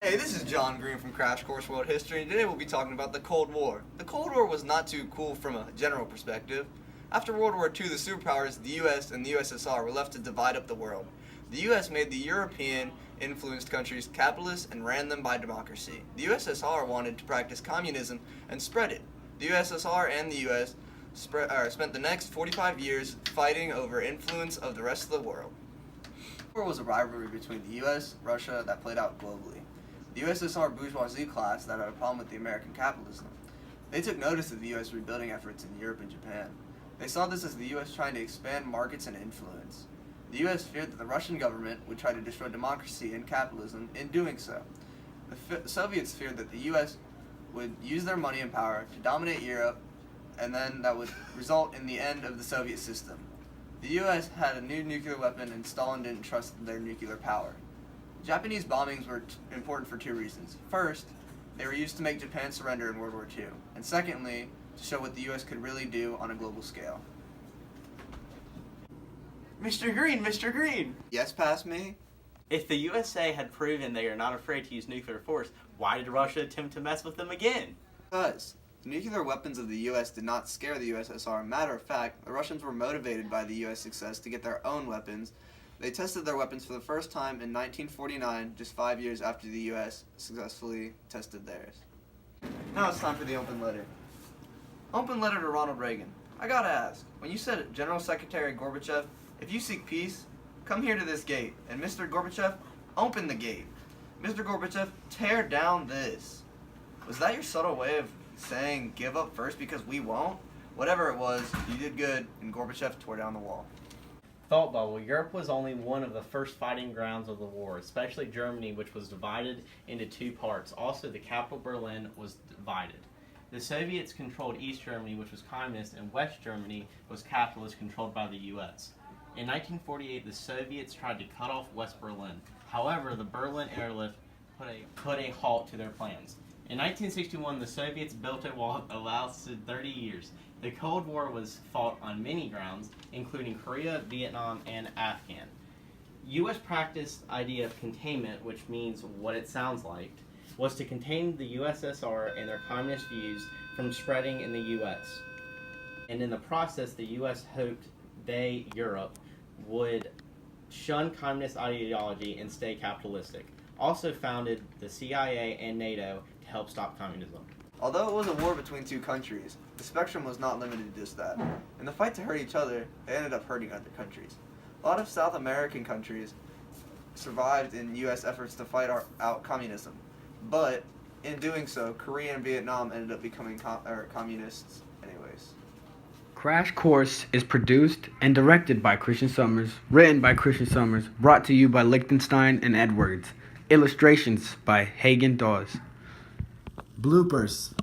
Hey, this is John Green from Crash Course World History, and today we'll be talking about the Cold War. The Cold War was not too cool from a general perspective. After World War II, the superpowers, the US and the USSR, were left to divide up the world. The US made the European-influenced countries capitalist and ran them by democracy. The USSR wanted to practice communism and spread it. The USSR and the US spent the next 45 years fighting over influence of the rest of the world. The war was a rivalry between the US, Russia, that played out globally. The USSR bourgeoisie class that had a problem with the American capitalism. They took notice of the U.S. rebuilding efforts in Europe and Japan. They saw this as the U.S. trying to expand markets and influence. The U.S. feared that the Russian government would try to destroy democracy and capitalism in doing so. The Soviets feared that the U.S. would use their money and power to dominate Europe, and then that would result in the end of the Soviet system. The U.S. had a new nuclear weapon, and Stalin didn't trust their nuclear power. Japanese bombings were important for two reasons. First, they were used to make Japan surrender in World War II, and secondly, to show what the U.S. could really do on a global scale. Mr. Green, Mr. Green! Yes, past me? If the USA had proven they are not afraid to use nuclear force, why did Russia attempt to mess with them again? Because the nuclear weapons of the U.S. did not scare the USSR. Matter of fact, the Russians were motivated by the U.S. success to get their own weapons. They tested their weapons for the first time in 1949, just 5 years after the U.S. successfully tested theirs. Now it's time for the open letter. Open letter to Ronald Reagan. I gotta ask, when you said General Secretary Gorbachev, if you seek peace, come here to this gate, and Mr. Gorbachev, open the gate. Mr. Gorbachev, tear down this. Was that your subtle way of saying give up first because we won't? Whatever it was, you did good, and Gorbachev tore down the wall. Thought bubble. Europe was only one of the first fighting grounds of the war, especially Germany, which was divided into two parts. Also, the capital Berlin was divided. The Soviets controlled East Germany, which was communist, and West Germany was capitalist, controlled by the U.S. In 1948, the Soviets tried to cut off West Berlin. However, the Berlin airlift put a halt to their plans. In 1961, the Soviets built a wall that lasted 30 years. The Cold War was fought on many grounds, including Korea, Vietnam, and Afghan. U.S. practiced idea of containment, which means what it sounds like, was to contain the USSR and their communist views from spreading in the U.S. And in the process, the U.S. hoped they, Europe, would shun communist ideology and stay capitalistic. Also founded the CIA and NATO to help stop communism. Although it was a war between two countries, the spectrum was not limited to just that. In the fight to hurt each other, they ended up hurting other countries. A lot of South American countries survived in U.S. efforts to fight out communism, but in doing so, Korea and Vietnam ended up becoming communists anyways. Crash Course is produced and directed by Christian Summers, written by Christian Summers, brought to you by Lichtenstein and Edwards. Illustrations by Hagen Dawes. Bloopers.